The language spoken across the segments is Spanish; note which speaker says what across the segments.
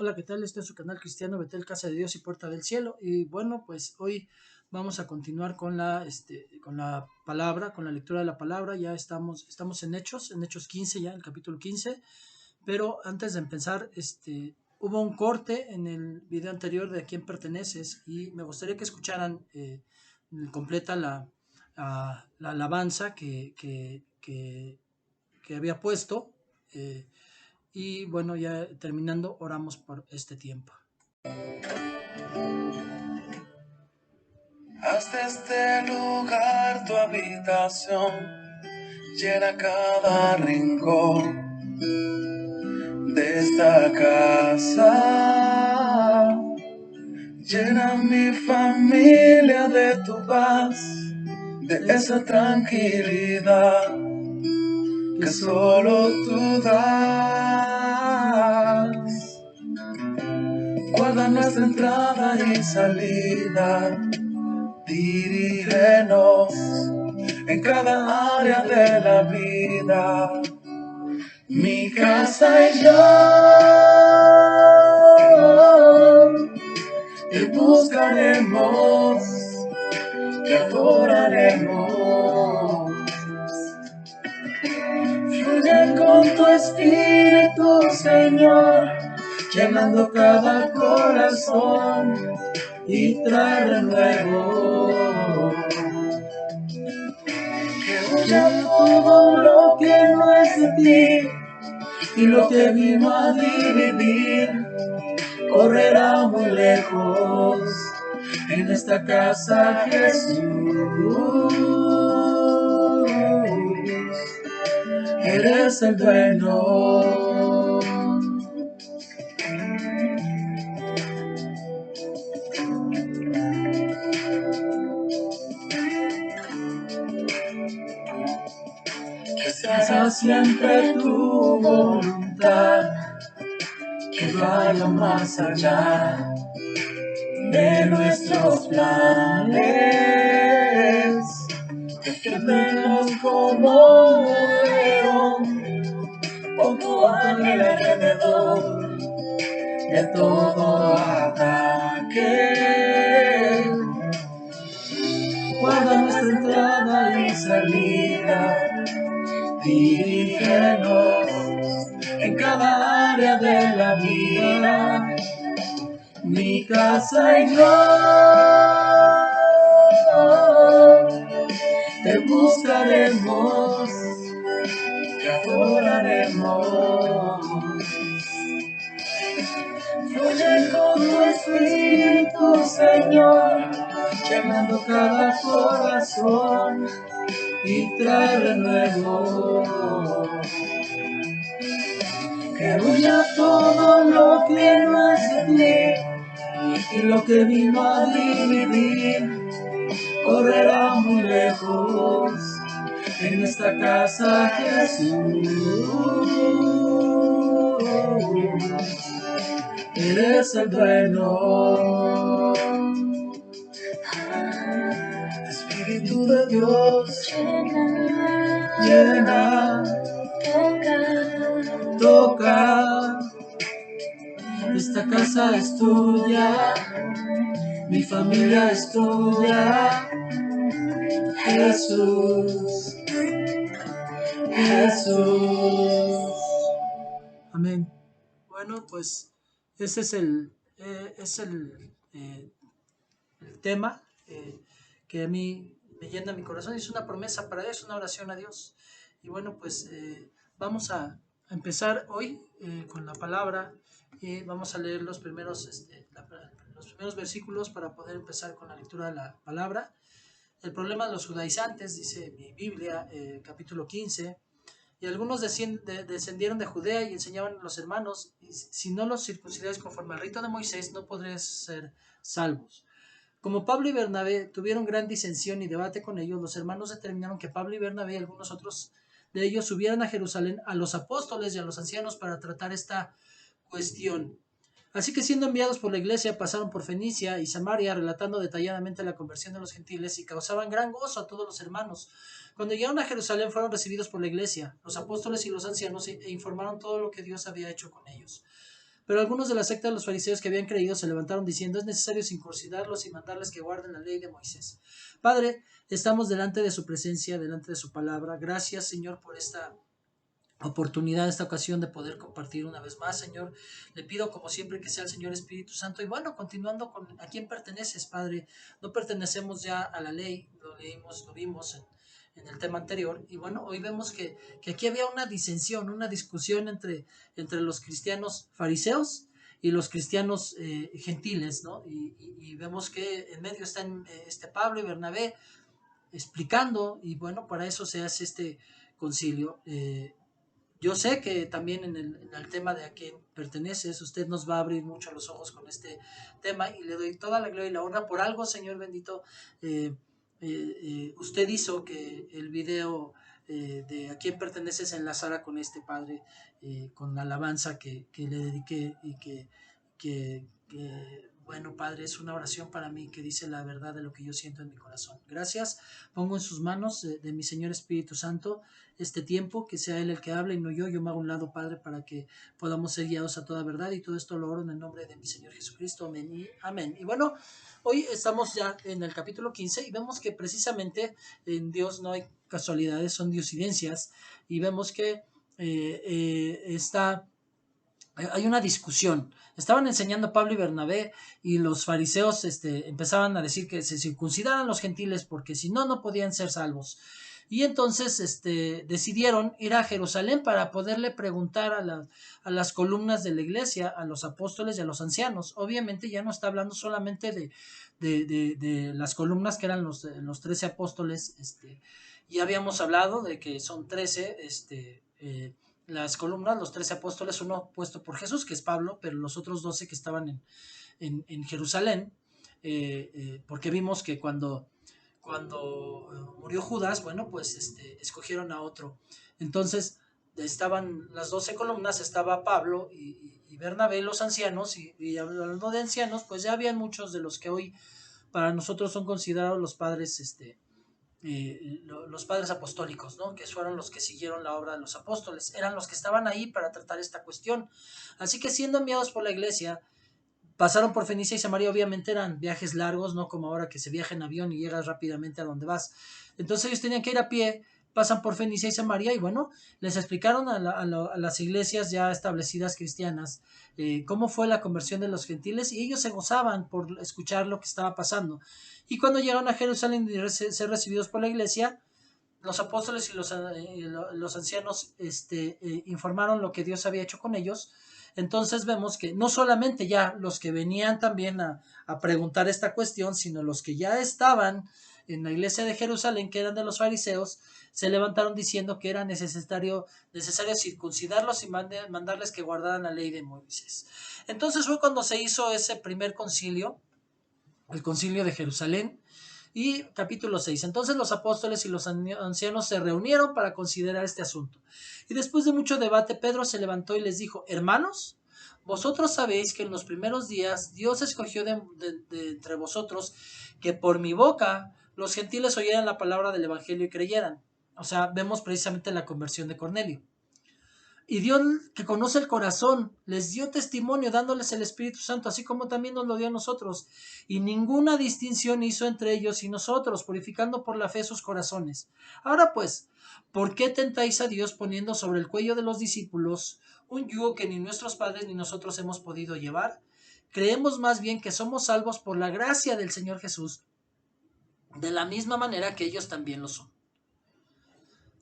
Speaker 1: Hola, ¿qué tal? Este es su canal cristiano Betel, Casa de Dios y Puerta del Cielo. Y bueno, pues hoy vamos a continuar con la palabra, con la lectura de la palabra. Ya estamos en Hechos 15 ya, el capítulo 15. Pero antes de empezar, hubo un corte en el video anterior de a quién perteneces y me gustaría que escucharan completa la alabanza que había puesto. Y bueno, ya terminando, oramos por este tiempo.
Speaker 2: Haz de este lugar tu habitación, llena cada rincón de esta casa. Llena mi familia de tu paz, de esa tranquilidad que solo tú das. Guarda nuestra entrada y salida, dirígenos en cada área de la vida. Mi casa y yo te buscaremos, te adoraremos. Fluye con tu espíritu, Señor, llenando cada corazón y trae renuevo. Que huya todo lo que no es de ti y lo que vino a dividir correrá muy lejos. En esta casa, Jesús, eres el dueño. Que se haga siempre tu voluntad, que vaya más allá de nuestros planes. Defiéndenos como un león, con tu ángel alrededor de todo ataque. Guarda nuestra entrada y salida, dirígenos en cada área de la vida. Mi casa y yo te buscaremos, te adoraremos. Fluye con tu espíritu, Señor, llenando cada corazón y trae renuevo. Que huya todo lo que no es de ti y lo que vino a dividir correrá muy lejos. En esta casa, Jesús, eres el dueño. Espíritu de Dios, llena, toca. Esta casa es tuya, mi familia es tuya. Jesús, Jesús.
Speaker 1: Amén. Bueno, pues ese es el tema que a mí me llena mi corazón. Es una promesa para Dios, es una oración a Dios. Y bueno, pues vamos a empezar hoy con la palabra y vamos a leer los primeros versículos para poder empezar con la lectura de la palabra. El problema de los judaizantes, dice mi Biblia, capítulo 15. Y algunos descendieron de Judea y enseñaban a los hermanos: si no los circuncidáis conforme al rito de Moisés, no podréis ser salvos. Como Pablo y Bernabé tuvieron gran disensión y debate con ellos, los hermanos determinaron que Pablo y Bernabé y algunos otros de ellos subieran a Jerusalén a los apóstoles y a los ancianos para tratar esta cuestión. Así que, siendo enviados por la iglesia, pasaron por Fenicia y Samaria, relatando detalladamente la conversión de los gentiles, y causaban gran gozo a todos los hermanos. Cuando llegaron a Jerusalén, fueron recibidos por la iglesia, los apóstoles y los ancianos, e informaron todo lo que Dios había hecho con ellos. Pero algunos de la secta de los fariseos que habían creído se levantaron diciendo: es necesario circuncidarlos y mandarles que guarden la ley de Moisés. Padre, estamos delante de su presencia, delante de su palabra. Gracias, Señor, por esta oportunidad, esta ocasión de poder compartir una vez más, Señor. Le pido como siempre que sea el Señor Espíritu Santo. Y bueno, continuando con a quién perteneces, Padre. No pertenecemos ya a la ley, lo leímos, lo vimos en el tema anterior. Y bueno, hoy vemos que aquí había una disensión, una discusión entre los cristianos fariseos y los cristianos gentiles, ¿no? Y vemos que en medio están Pablo y Bernabé explicando, y bueno, para eso se hace este concilio. Yo sé que también en el tema de a quién perteneces, usted nos va a abrir mucho los ojos con este tema, y le doy toda la gloria y la honra por algo, Señor bendito. Usted hizo que el video de a quién perteneces se enlazara con este Padre, con la alabanza que le dediqué, y bueno, Padre, es una oración para mí que dice la verdad de lo que yo siento en mi corazón. Gracias. Pongo en sus manos de mi Señor Espíritu Santo este tiempo, que sea Él el que hable y no yo. Yo me hago a un lado, Padre, para que podamos ser guiados a toda verdad, y todo esto lo oro en el nombre de mi Señor Jesucristo. Amén y amén. Y bueno, hoy estamos ya en el capítulo 15 y vemos que precisamente en Dios no hay casualidades, son diosidencias, y vemos que hay una discusión. Estaban enseñando Pablo y Bernabé, y los fariseos empezaban a decir que se circuncidaran los gentiles porque si no, no podían ser salvos. Y entonces decidieron ir a Jerusalén para poderle preguntar a las columnas de la iglesia, a los apóstoles y a los ancianos. Obviamente ya no está hablando solamente de las columnas que eran los 13 apóstoles. Ya habíamos hablado de que son 13 las columnas, los 13 apóstoles, uno puesto por Jesús, que es Pablo, pero los otros 12 que estaban en Jerusalén, porque vimos que cuando murió Judas, bueno, pues escogieron a otro. Entonces estaban las 12 columnas, estaba Pablo y Bernabé, los ancianos, y hablando de ancianos, pues ya habían muchos de los que hoy para nosotros son considerados los padres los padres apostólicos, ¿no? Que fueron los que siguieron la obra de los apóstoles, eran los que estaban ahí para tratar esta cuestión. Así que, siendo enviados por la iglesia, pasaron por Fenicia y Samaria. Obviamente eran viajes largos, no como ahora que se viaja en avión y llegas rápidamente a donde vas. Entonces ellos tenían que ir a pie, pasan por Fenicia y Samaria, y bueno, les explicaron a las iglesias ya establecidas cristianas cómo fue la conversión de los gentiles, y ellos se gozaban por escuchar lo que estaba pasando. Y cuando llegaron a Jerusalén y ser recibidos por la iglesia, los apóstoles y los ancianos informaron lo que Dios había hecho con ellos. Entonces vemos que no solamente ya los que venían también a preguntar esta cuestión, sino los que ya estaban en la iglesia de Jerusalén, que eran de los fariseos, se levantaron diciendo que era necesario circuncidarlos y mandarles que guardaran la ley de Moisés. Entonces fue cuando se hizo ese primer concilio, el concilio de Jerusalén. Y capítulo 6. Entonces los apóstoles y los ancianos se reunieron para considerar este asunto. Y después de mucho debate, Pedro se levantó y les dijo: hermanos, vosotros sabéis que en los primeros días Dios escogió de entre vosotros que por mi boca los gentiles oyeran la palabra del evangelio y creyeran. O sea, vemos precisamente la conversión de Cornelio. Y Dios, que conoce el corazón, les dio testimonio dándoles el Espíritu Santo, así como también nos lo dio a nosotros. Y ninguna distinción hizo entre ellos y nosotros, purificando por la fe sus corazones. Ahora pues, ¿por qué tentáis a Dios poniendo sobre el cuello de los discípulos un yugo que ni nuestros padres ni nosotros hemos podido llevar? Creemos más bien que somos salvos por la gracia del Señor Jesús, de la misma manera que ellos también lo son.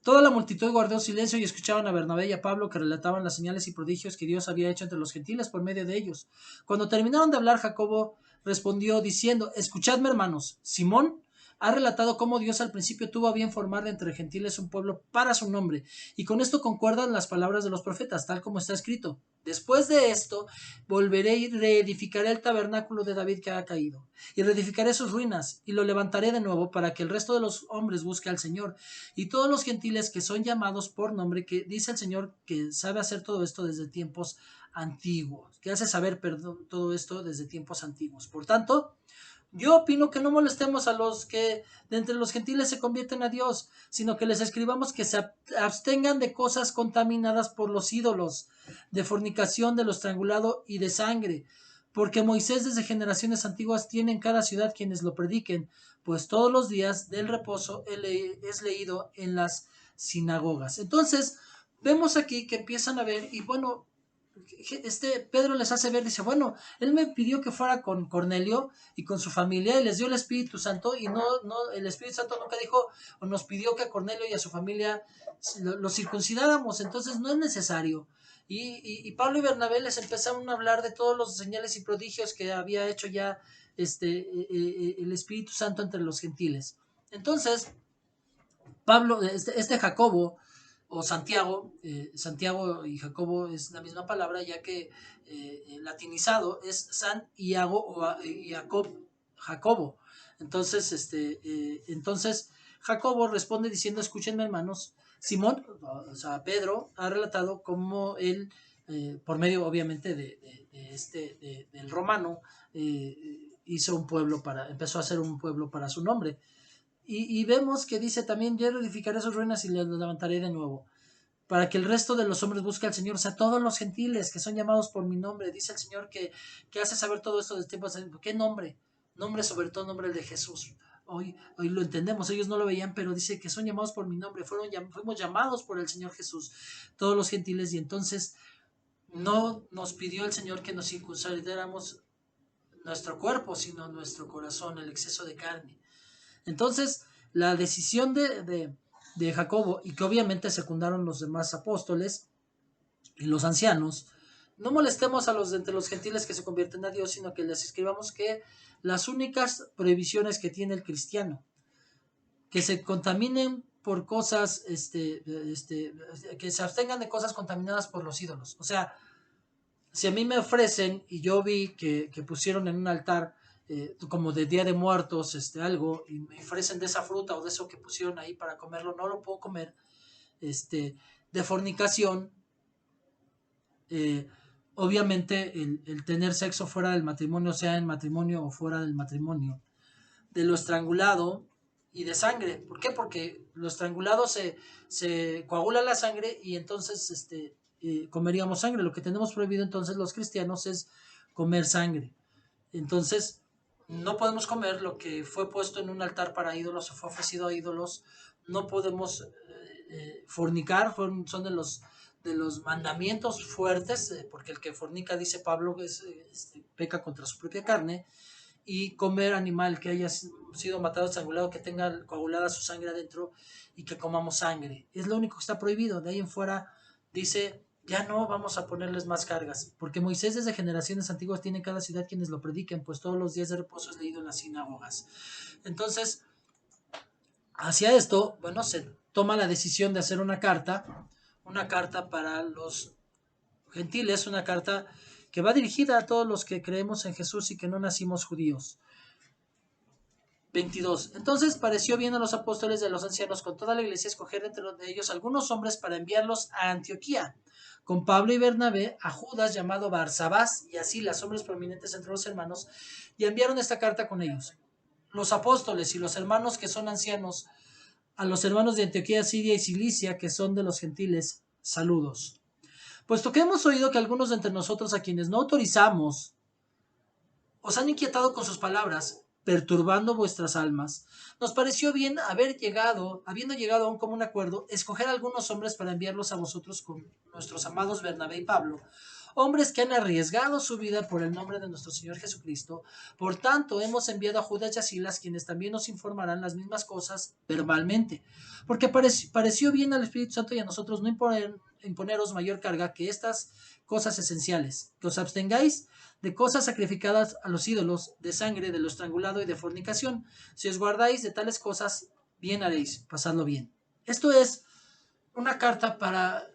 Speaker 1: Toda la multitud guardó silencio y escuchaban a Bernabé y a Pablo, que relataban las señales y prodigios que Dios había hecho entre los gentiles por medio de ellos. Cuando terminaron de hablar, Jacobo respondió diciendo: escuchadme, hermanos, Simón ha relatado cómo Dios al principio tuvo a bien formar de entre gentiles un pueblo para su nombre, y con esto concuerdan las palabras de los profetas, tal como está escrito: después de esto volveré y reedificaré el tabernáculo de David que ha caído, y reedificaré sus ruinas, y lo levantaré de nuevo, para que el resto de los hombres busque al Señor, y todos los gentiles que son llamados por nombre, que dice el Señor que sabe hacer todo esto desde tiempos antiguo, que hace saber todo esto desde tiempos antiguos. Por tanto, yo opino que no molestemos a los que de entre los gentiles se convierten a Dios, sino que les escribamos que se abstengan de cosas contaminadas por los ídolos, de fornicación, de lo estrangulado y de sangre, porque Moisés desde generaciones antiguas tiene en cada ciudad quienes lo prediquen, pues todos los días del reposo es leído en las sinagogas. Entonces, vemos aquí que empiezan a ver, y bueno, Pedro les hace ver, dice, bueno, él me pidió que fuera con Cornelio y con su familia y les dio el Espíritu Santo y no, el Espíritu Santo nunca dijo o nos pidió que a Cornelio y a su familia lo circuncidáramos, entonces no es necesario. Y Pablo y Bernabé les empezaron a hablar de todos los señales y prodigios que había hecho ya el Espíritu Santo entre los gentiles. Entonces, Pablo, Jacobo, o Santiago, Santiago y Jacobo es la misma palabra, ya que latinizado es San Iago o Jacobo. Entonces, entonces Jacobo responde diciendo, escúchenme hermanos, Simón, o sea, Pedro, ha relatado cómo él, por medio obviamente del romano, hizo un pueblo empezó a hacer un pueblo para su nombre. Y vemos que dice también, yo edificaré sus ruinas y las levantaré de nuevo, para que el resto de los hombres busque al Señor, o sea, todos los gentiles que son llamados por mi nombre, dice el Señor que hace saber todo esto del tiempo. ¿Qué nombre? Nombre sobre todo, nombre de Jesús. Hoy lo entendemos, ellos no lo veían, pero dice que son llamados por mi nombre, fuimos llamados por el Señor Jesús, todos los gentiles, y entonces no nos pidió el Señor que nos circuncidáramos nuestro cuerpo, sino nuestro corazón, el exceso de carne. Entonces, la decisión de Jacobo, y que obviamente secundaron los demás apóstoles y los ancianos, no molestemos a los de entre los gentiles que se convierten a Dios, sino que les escribamos que las únicas prohibiciones que tiene el cristiano, que se contaminen por cosas, que se abstengan de cosas contaminadas por los ídolos. O sea, si a mí me ofrecen, y yo vi que pusieron en un altar, como de Día de Muertos, algo, y me ofrecen de esa fruta o de eso que pusieron ahí para comerlo, no lo puedo comer, de fornicación, obviamente el tener sexo fuera del matrimonio, sea en matrimonio o fuera del matrimonio, de lo estrangulado y de sangre. ¿Por qué? Porque lo estrangulado se coagula la sangre y entonces comeríamos sangre. Lo que tenemos prohibido entonces los cristianos es comer sangre. Entonces, no podemos comer lo que fue puesto en un altar para ídolos o fue ofrecido a ídolos. No podemos fornicar, son de los mandamientos fuertes, porque el que fornica, dice Pablo, peca contra su propia carne. Y comer animal que haya sido matado, estrangulado, que tenga coagulada su sangre adentro y que comamos sangre. Es lo único que está prohibido. De ahí en fuera dice, ya no vamos a ponerles más cargas, porque Moisés desde generaciones antiguas tiene en cada ciudad quienes lo prediquen, pues todos los días de reposo es leído en las sinagogas. Entonces, hacia esto, bueno, se toma la decisión de hacer una carta para los gentiles, una carta que va dirigida a todos los que creemos en Jesús y que no nacimos judíos. 22. Entonces pareció bien a los apóstoles de los ancianos con toda la iglesia escoger entre ellos algunos hombres para enviarlos a Antioquía, con Pablo y Bernabé, a Judas llamado Barsabás y así las hombres prominentes entre los hermanos, y enviaron esta carta con ellos. Los apóstoles y los hermanos que son ancianos, a los hermanos de Antioquía, Siria y Cilicia, que son de los gentiles, saludos. Puesto que hemos oído que algunos de entre nosotros a quienes no autorizamos os han inquietado con sus palabras, perturbando vuestras almas, nos pareció bien habiendo llegado a un común acuerdo, escoger algunos hombres para enviarlos a vosotros con nuestros amados Bernabé y Pablo, hombres que han arriesgado su vida por el nombre de nuestro Señor Jesucristo. Por tanto, hemos enviado a Judas y a Silas, quienes también nos informarán las mismas cosas verbalmente, porque pareció bien al Espíritu Santo y a nosotros no imponeros mayor carga que estas cosas esenciales, que os abstengáis de cosas sacrificadas a los ídolos, de sangre, de lo estrangulado y de fornicación. Si os guardáis de tales cosas, bien haréis, pasadlo bien. Esto es una carta para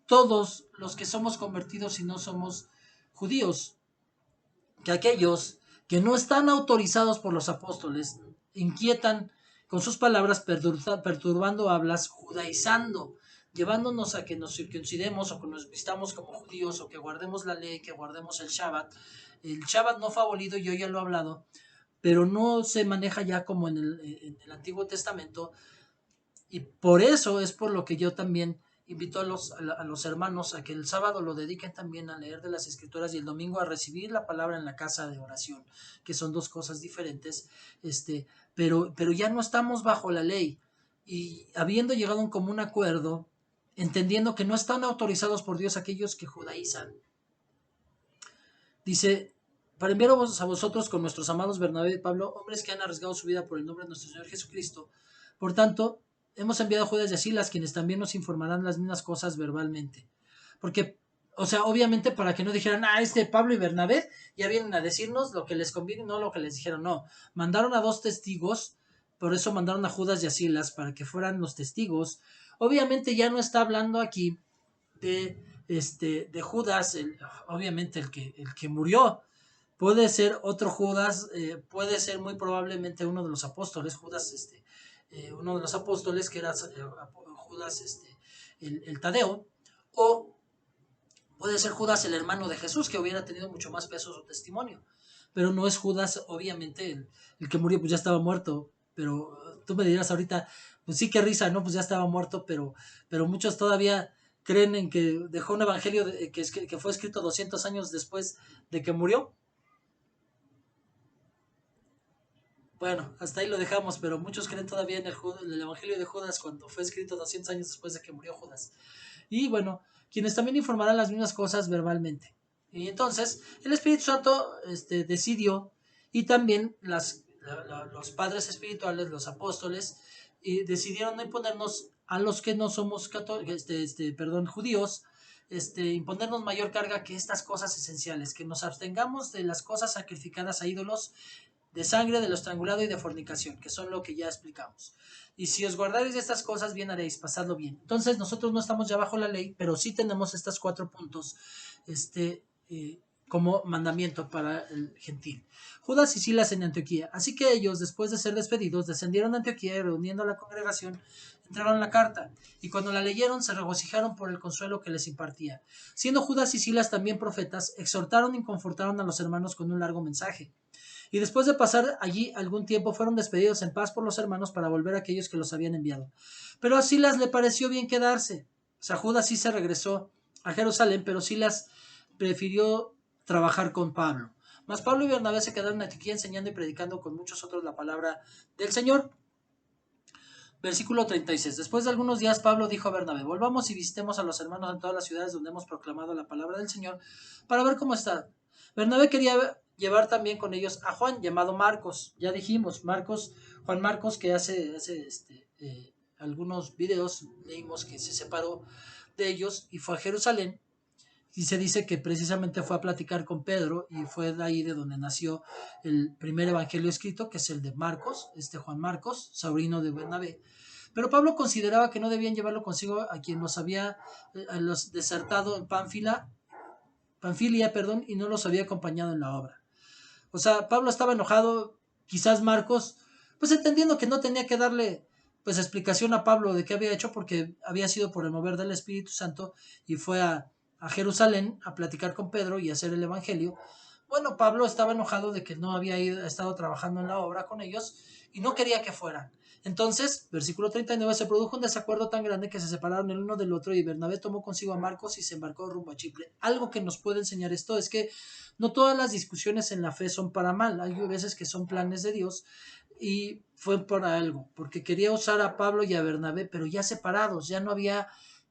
Speaker 1: todos los que somos convertidos y no somos judíos, que aquellos que no están autorizados por los apóstoles inquietan con sus palabras, perturbando hablas, judaizando, llevándonos a que nos circuncidemos o que nos vistamos como judíos o que guardemos la ley, que guardemos el Shabbat. El Shabbat no fue abolido, yo ya lo he hablado, pero no se maneja ya como en el Antiguo Testamento, y por eso es por lo que yo también invito a los hermanos a que el sábado lo dediquen también a leer de las Escrituras y el domingo a recibir la palabra en la casa de oración, que son dos cosas diferentes, pero ya no estamos bajo la ley, y habiendo llegado a un común acuerdo, entendiendo que no están autorizados por Dios aquellos que judaizan. Dice, para enviaros a vosotros con nuestros amados Bernabé y Pablo, hombres que han arriesgado su vida por el nombre de nuestro Señor Jesucristo. Por tanto, hemos enviado a Judas y a Silas, quienes también nos informarán las mismas cosas verbalmente. Porque, o sea, obviamente para que no dijeran, Pablo y Bernabé ya vienen a decirnos lo que les conviene y no lo que les dijeron. No, mandaron a 2 testigos, por eso mandaron a Judas y a Silas, para que fueran los testigos. Obviamente ya no está hablando aquí de Judas, obviamente el que murió. Puede ser otro Judas, puede ser muy probablemente uno de los apóstoles, Judas, uno de los apóstoles que era Judas, el Tadeo, o puede ser Judas el hermano de Jesús, que hubiera tenido mucho más peso su testimonio, pero no es Judas, obviamente, el que murió, pues ya estaba muerto, pero tú me dirás ahorita, pues sí, qué risa, ¿no? Pues ya estaba muerto, pero muchos todavía creen en que dejó un evangelio que fue escrito 200 años después de que murió. Bueno, hasta ahí lo dejamos, pero muchos creen todavía en el Evangelio de Judas cuando fue escrito 200 años después de que murió Judas. Y bueno, quienes también informarán las mismas cosas verbalmente. Y entonces el Espíritu Santo decidió, y también los padres espirituales, los apóstoles, decidieron no imponernos a los que no somos judíos, imponernos mayor carga que estas cosas esenciales, que nos abstengamos de las cosas sacrificadas a ídolos, de sangre, de lo estrangulado y de fornicación, que son lo que ya explicamos. Y si os guardaréis de estas cosas, bien haréis, pasadlo bien. Entonces, nosotros no estamos ya bajo la ley, pero sí tenemos estos 4 puntos como mandamiento para el gentil. Judas y Silas en Antioquía. Así que ellos, después de ser despedidos, descendieron a Antioquía y, reuniendo a la congregación, entregaron la carta, y cuando la leyeron se regocijaron por el consuelo que les impartía. Siendo Judas y Silas también profetas, exhortaron y confortaron a los hermanos con un largo mensaje. Y después de pasar allí algún tiempo, fueron despedidos en paz por los hermanos para volver a aquellos que los habían enviado. Pero a Silas le pareció bien quedarse. O sea, Judas sí se regresó a Jerusalén, pero Silas prefirió trabajar con Pablo. Mas Pablo y Bernabé se quedaron en Antioquía enseñando y predicando con muchos otros la palabra del Señor. Versículo 36. Después de algunos días, Pablo dijo a Bernabé, volvamos y visitemos a los hermanos en todas las ciudades donde hemos proclamado la palabra del Señor, para ver cómo está. Bernabé quería llevar también con ellos a Juan, llamado Marcos. Ya dijimos, Juan Marcos, que hace algunos videos leímos que se separó de ellos y fue a Jerusalén. Y se dice que precisamente fue a platicar con Pedro, y fue de ahí de donde nació el primer evangelio escrito, que es el de Marcos, Juan Marcos, sobrino de Bernabé. Pero Pablo consideraba que no debían llevarlo consigo a quien los había desertado en Panfilia, y no los había acompañado en la obra. O sea, Pablo estaba enojado, quizás Marcos, pues entendiendo que no tenía que darle pues explicación a Pablo de qué había hecho, porque había sido por el mover del Espíritu Santo y fue a Jerusalén a platicar con Pedro y a hacer el evangelio. Bueno, Pablo estaba enojado de que no había estado trabajando en la obra con ellos y no quería que fueran. Entonces, versículo 39, se produjo un desacuerdo tan grande que se separaron el uno del otro, y Bernabé tomó consigo a Marcos y se embarcó rumbo a Chipre. Algo que nos puede enseñar esto es que no todas las discusiones en la fe son para mal. Hay veces que son planes de Dios, y fue por algo, porque quería usar a Pablo y a Bernabé, pero ya separados, ya no había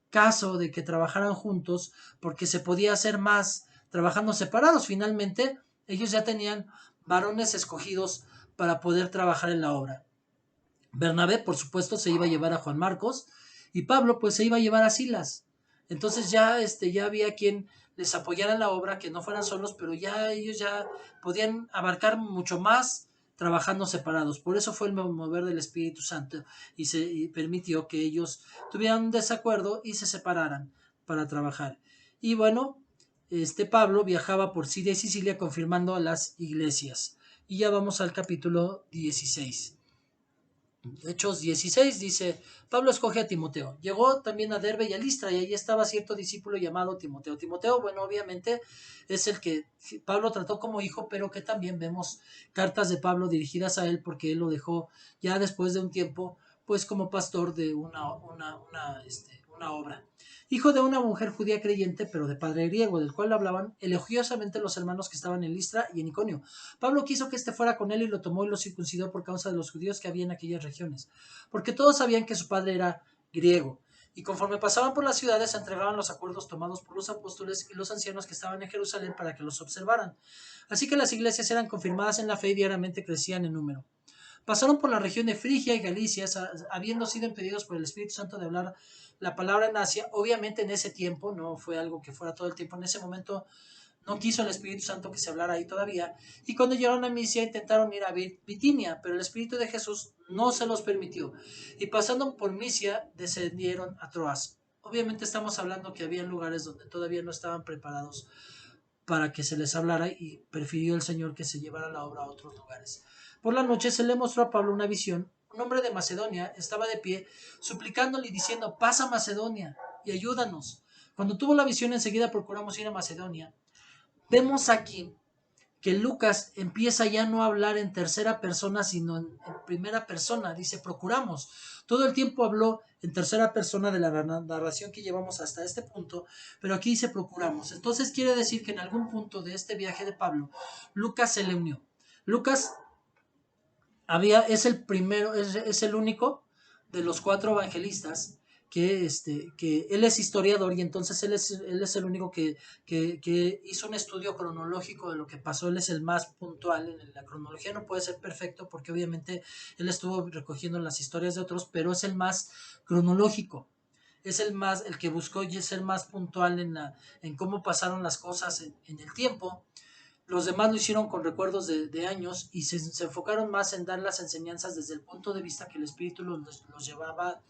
Speaker 1: caso de que trabajaran juntos, porque se podía hacer más trabajando separados. Finalmente, ellos ya tenían varones escogidos para poder trabajar en la obra. Bernabé, por supuesto, se iba a llevar a Juan Marcos, y Pablo pues se iba a llevar a Silas. Entonces ya había quien les apoyara en la obra, que no fueran solos, pero ya ellos ya podían abarcar mucho más trabajando separados. Por eso fue el mover del Espíritu Santo, y permitió que ellos tuvieran un desacuerdo y se separaran para trabajar. Y bueno, Pablo viajaba por Siria y Sicilia confirmando a las iglesias. Y ya vamos al capítulo 16. Hechos 16 dice, Pablo escoge a Timoteo. Llegó también a Derbe y a Listra, y allí estaba cierto discípulo llamado Timoteo. Timoteo, bueno, obviamente es el que Pablo trató como hijo, pero que también vemos cartas de Pablo dirigidas a él porque él lo dejó ya después de un tiempo, pues como pastor de una obra. Hijo de una mujer judía creyente, pero de padre griego, del cual hablaban elogiosamente los hermanos que estaban en Listra y en Iconio. Pablo quiso que éste fuera con él y lo tomó y lo circuncidó por causa de los judíos que había en aquellas regiones, porque todos sabían que su padre era griego. Y conforme pasaban por las ciudades, se entregaban los acuerdos tomados por los apóstoles y los ancianos que estaban en Jerusalén para que los observaran. Así que las iglesias eran confirmadas en la fe y diariamente crecían en número. Pasaron por la región de Frigia y Galicia, habiendo sido impedidos por el Espíritu Santo de hablar la palabra en Asia. Obviamente en ese tiempo, no fue algo que fuera todo el tiempo, en ese momento no quiso el Espíritu Santo que se hablara ahí todavía. Y cuando llegaron a Misia intentaron ir a Bitinia, pero el Espíritu de Jesús no se los permitió. Y pasando por Misia, descendieron a Troas. Obviamente estamos hablando que había lugares donde todavía no estaban preparados para que se les hablara y prefirió el Señor que se llevara la obra a otros lugares. Por la noche se le mostró a Pablo una visión. Un hombre de Macedonia estaba de pie, suplicándole y diciendo, pasa a Macedonia y ayúdanos. Cuando tuvo la visión enseguida procuramos ir a Macedonia. Vemos aquí que Lucas empieza ya no a hablar en tercera persona, sino en primera persona. Dice, procuramos. Todo el tiempo habló en tercera persona de la narración que llevamos hasta este punto, pero aquí dice procuramos. Entonces quiere decir que en algún punto de este viaje de Pablo, Lucas se le unió. Lucas es el primero, es el único de los 4 evangelistas que él es historiador y entonces él es el único que hizo un estudio cronológico de lo que pasó. Él es el más puntual. La cronología no puede ser perfecto porque obviamente él estuvo recogiendo las historias de otros, pero es el más cronológico. Es el que buscó y es el más puntual en cómo pasaron las cosas en el tiempo. Los demás lo hicieron con recuerdos de años y se enfocaron más en dar las enseñanzas desde el punto de vista que el Espíritu los llevaba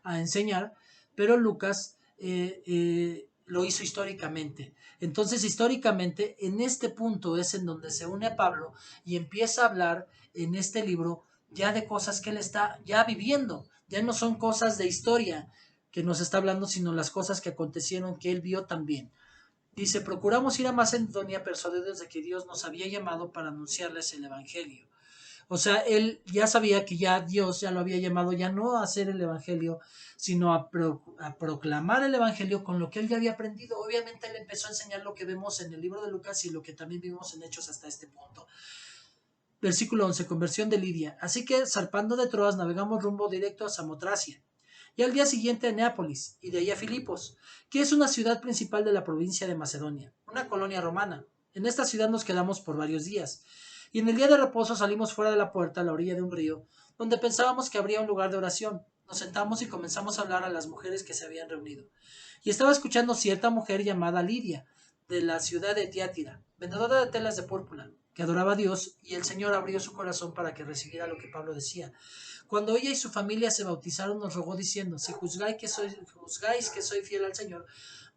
Speaker 1: a enseñar, pero Lucas lo hizo históricamente. Entonces, históricamente, en este punto es en donde se une a Pablo y empieza a hablar en este libro ya de cosas que él está ya viviendo. Ya no son cosas de historia que nos está hablando, sino las cosas que acontecieron que él vio también. Dice, procuramos ir a Macedonia persuadidos de que Dios nos había llamado para anunciarles el Evangelio. O sea, él ya sabía que ya Dios ya lo había llamado ya no a hacer el Evangelio, sino a proclamar el Evangelio con lo que él ya había aprendido. Obviamente él empezó a enseñar lo que vemos en el libro de Lucas y lo que también vimos en Hechos hasta este punto. Versículo 11, conversión de Lidia. Así que zarpando de Troas navegamos rumbo directo a Samotracia y al día siguiente a Neápolis y de ahí a Filipos, que es una ciudad principal de la provincia de Macedonia, una colonia romana. En esta ciudad nos quedamos por varios días y en el día de reposo salimos fuera de la puerta a la orilla de un río, donde pensábamos que habría un lugar de oración. Nos sentamos y comenzamos a hablar a las mujeres que se habían reunido. Y estaba escuchando cierta mujer llamada Lidia, de la ciudad de Tiátira, vendedora de telas de púrpura, que adoraba a Dios, y el Señor abrió su corazón para que recibiera lo que Pablo decía. Cuando ella y su familia se bautizaron, nos rogó diciendo, si juzgáis que soy fiel al Señor,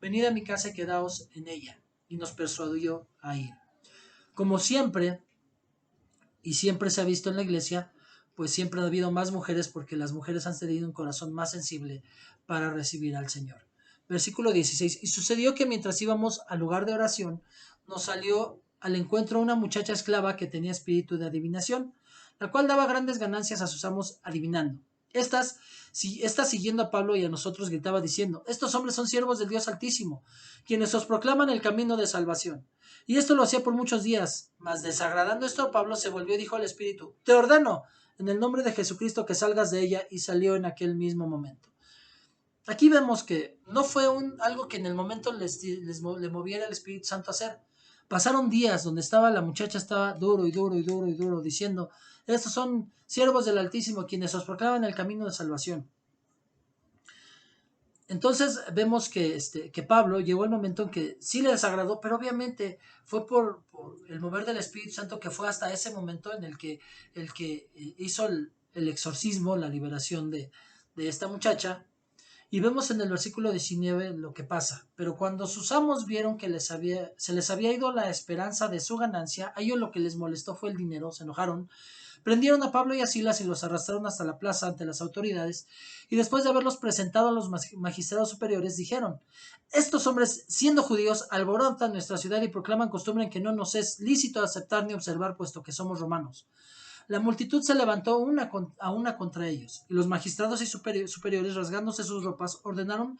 Speaker 1: venid a mi casa y quedaos en ella. Y nos persuadió a ir. Como siempre, y siempre se ha visto en la iglesia, pues siempre ha habido más mujeres porque las mujeres han tenido un corazón más sensible para recibir al Señor. Versículo 16. Y sucedió que mientras íbamos al lugar de oración, nos salió al encuentro una muchacha esclava que tenía espíritu de adivinación, la cual daba grandes ganancias a sus amos adivinando. Esta siguiendo a Pablo y a nosotros gritaba diciendo, estos hombres son siervos del Dios Altísimo, quienes os proclaman el camino de salvación. Y esto lo hacía por muchos días, mas desagradando esto a Pablo se volvió y dijo al Espíritu, te ordeno en el nombre de Jesucristo que salgas de ella, y salió en aquel mismo momento. Aquí vemos que no fue algo que en el momento le moviera el Espíritu Santo a hacer. Pasaron días donde la muchacha estaba duro y duro y duro y duro, diciendo, estos son siervos del Altísimo quienes os proclaman el camino de salvación. Entonces vemos que Pablo llegó el momento en que sí le desagradó, pero obviamente fue por el mover del Espíritu Santo que fue hasta ese momento en el que hizo el exorcismo, la liberación de esta muchacha. Y vemos en el versículo 19 lo que pasa. Pero cuando sus amos vieron que se les había ido la esperanza de su ganancia, a ellos lo que les molestó fue el dinero, se enojaron, Prendieron a Pablo y a Silas y los arrastraron hasta la plaza ante las autoridades, y después de haberlos presentado a los magistrados superiores, dijeron: estos hombres, siendo judíos, alborotan nuestra ciudad y proclaman costumbre en que no nos es lícito aceptar ni observar, puesto que somos romanos. La multitud se levantó a una contra ellos, y los magistrados y superiores, rasgándose sus ropas, ordenaron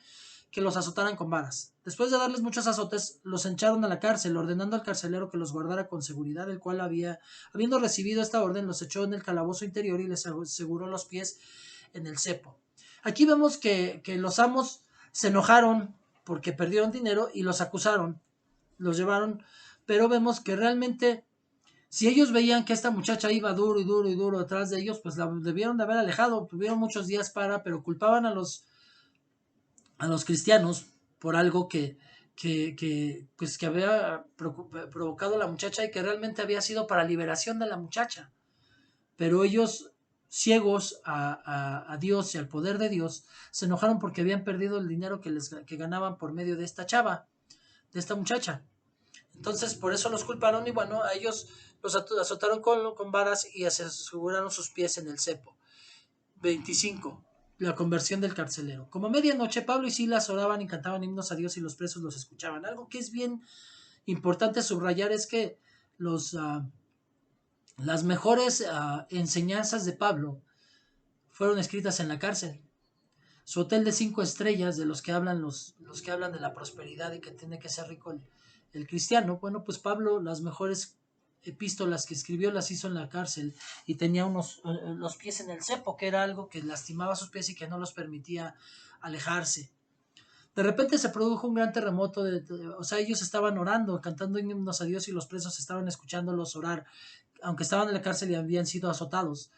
Speaker 1: que los azotaran con varas. Después de darles muchos azotes, los echaron a la cárcel, ordenando al carcelero que los guardara con seguridad, el cual, habiendo recibido esta orden, los echó en el calabozo interior y les aseguró los pies en el cepo. Aquí vemos que los amos se enojaron porque perdieron dinero y los acusaron, los llevaron, pero vemos que realmente, si ellos veían que esta muchacha iba duro y duro y duro detrás de ellos, pues la debieron de haber alejado. Tuvieron muchos días pero culpaban a los cristianos por algo pues, que había provocado la muchacha y que realmente había sido para liberación de la muchacha. Pero ellos, ciegos a Dios y al poder de Dios, se enojaron porque habían perdido el dinero que ganaban por medio de esta chava, de esta muchacha. Entonces, por eso los culparon y bueno, a ellos los azotaron con varas y aseguraron sus pies en el cepo. 25. La conversión del carcelero. Como a medianoche, Pablo y Silas oraban y cantaban himnos a Dios y los presos los escuchaban. Algo que es bien importante subrayar es que las mejores enseñanzas de Pablo fueron escritas en la cárcel. Su hotel de 5 estrellas, de los que hablan los que hablan de la prosperidad y que tiene que ser rico el cristiano, bueno, pues Pablo las mejores epístolas que escribió las hizo en la cárcel y tenía los pies en el cepo, que era algo que lastimaba sus pies y que no los permitía alejarse. De repente se produjo un gran terremoto, o sea, ellos estaban orando, cantando himnos a Dios y los presos estaban escuchándolos orar, aunque estaban en la cárcel y habían sido azotados.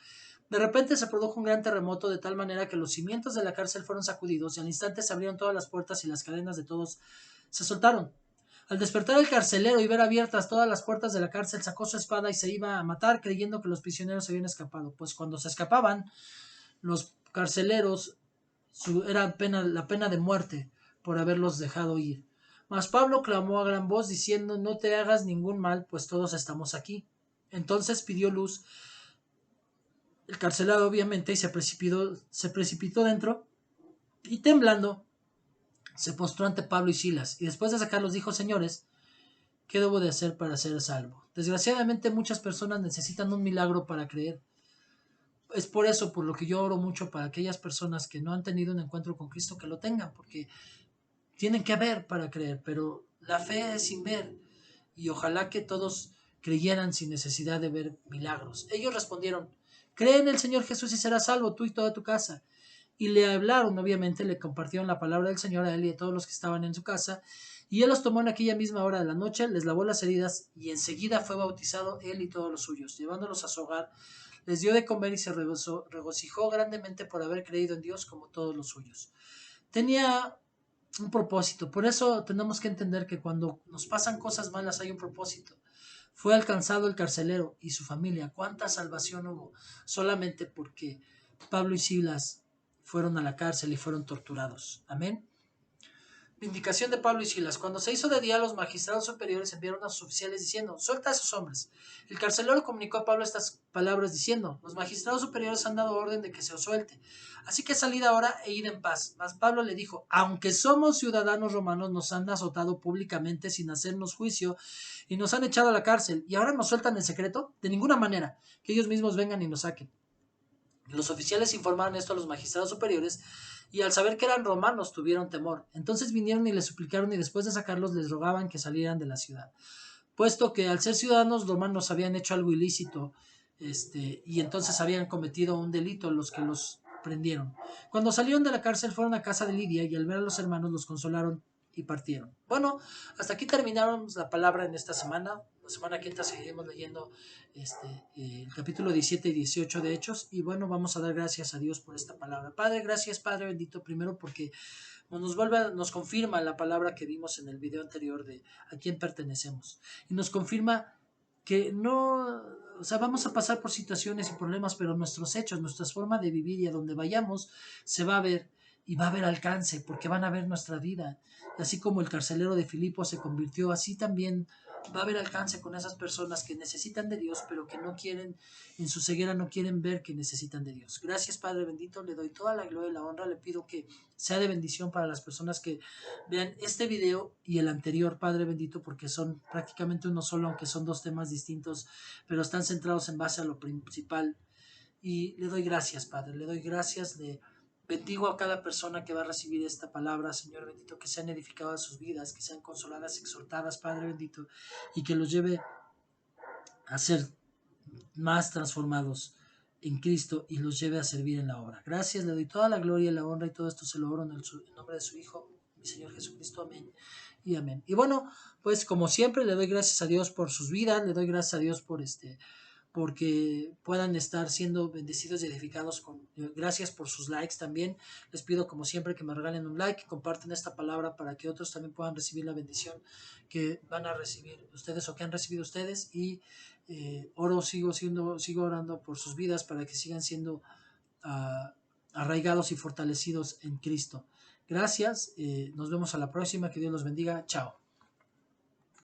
Speaker 1: De repente se produjo un gran terremoto de tal manera que los cimientos de la cárcel fueron sacudidos y al instante se abrieron todas las puertas y las cadenas de todos se soltaron. Al despertar el carcelero y ver abiertas todas las puertas de la cárcel, sacó su espada y se iba a matar creyendo que los prisioneros se habían escapado, pues cuando se escapaban los carceleros era la pena de muerte por haberlos dejado ir. Mas Pablo clamó a gran voz diciendo: no te hagas ningún mal, pues todos estamos aquí. Entonces pidió luz el carcelado, obviamente, y se precipitó dentro y temblando se postró ante Pablo y Silas, y después de sacarlos dijo: señores, ¿qué debo de hacer para ser salvo? Desgraciadamente muchas personas necesitan un milagro para creer. Es por eso por lo que yo oro mucho para aquellas personas que no han tenido un encuentro con Cristo, que lo tengan, porque tienen que ver para creer, pero la fe es sin ver, y ojalá que todos creyeran sin necesidad de ver milagros. Ellos respondieron: cree en el Señor Jesús y serás salvo tú y toda tu casa. Y le hablaron, obviamente, le compartieron la palabra del Señor a él y a todos los que estaban en su casa. Y él los tomó en aquella misma hora de la noche, les lavó las heridas y enseguida fue bautizado él y todos los suyos. Llevándolos a su hogar, les dio de comer y se regocijó grandemente por haber creído en Dios como todos los suyos. Tenía un propósito. Por eso tenemos que entender que cuando nos pasan cosas malas hay un propósito. Fue alcanzado el carcelero y su familia. ¿Cuánta salvación hubo? Solamente porque Pablo y Silas fueron a la cárcel y fueron torturados. Amén. Vindicación de Pablo y Silas. Cuando se hizo de día, los magistrados superiores enviaron a sus oficiales diciendo: suelta a esos hombres. El carcelero comunicó a Pablo estas palabras diciendo: los magistrados superiores han dado orden de que se os suelte. Así que salid ahora e id en paz. Mas Pablo le dijo: aunque somos ciudadanos romanos, nos han azotado públicamente sin hacernos juicio y nos han echado a la cárcel. ¿Y ahora nos sueltan en secreto? De ninguna manera. Que ellos mismos vengan y nos saquen. Los oficiales informaron esto a los magistrados superiores y al saber que eran romanos tuvieron temor. Entonces vinieron y les suplicaron y después de sacarlos les rogaban que salieran de la ciudad, puesto que al ser ciudadanos romanos habían hecho algo ilícito y entonces habían cometido un delito los que los prendieron. Cuando salieron de la cárcel fueron a casa de Lidia y al ver a los hermanos los consolaron y partieron. Bueno, hasta aquí terminaron la palabra en esta semana. La semana que entra seguiremos leyendo el capítulo 17 y 18 de Hechos. Y bueno, vamos a dar gracias a Dios por esta palabra. Padre, gracias, Padre bendito, primero porque nos confirma la palabra que vimos en el video anterior de a quién pertenecemos. Y nos confirma que no, o sea, vamos a pasar por situaciones y problemas, pero nuestros hechos, nuestra forma de vivir y a donde vayamos se va a ver y va a haber alcance, porque van a ver nuestra vida. Y así como el carcelero de Filipo se convirtió, así también va a haber alcance con esas personas que necesitan de Dios, pero que no quieren, en su ceguera no quieren ver que necesitan de Dios. Gracias, Padre bendito, le doy toda la gloria y la honra, le pido que sea de bendición para las personas que vean este video y el anterior, Padre bendito, porque son prácticamente uno solo, aunque son dos temas distintos, pero están centrados en base a lo principal. Y le doy gracias, Padre, le doy gracias, le bendigo a cada persona que va a recibir esta palabra, Señor bendito, que sean edificadas sus vidas, que sean consoladas, exhortadas, Padre bendito, y que los lleve a ser más transformados en Cristo y los lleve a servir en la obra. Gracias, le doy toda la gloria y la honra y todo esto se lo oro en el nombre de su Hijo, mi Señor Jesucristo. Amén y amén. Y bueno, pues como siempre le doy gracias a Dios por sus vidas, le doy gracias a Dios porque puedan estar siendo bendecidos y edificados. Gracias por sus likes también. Les pido como siempre que me regalen un like, que compartan esta palabra para que otros también puedan recibir la bendición que van a recibir ustedes o que han recibido ustedes. Y sigo orando por sus vidas para que sigan siendo arraigados y fortalecidos en Cristo. Gracias, nos vemos a la próxima, que Dios los bendiga, chao.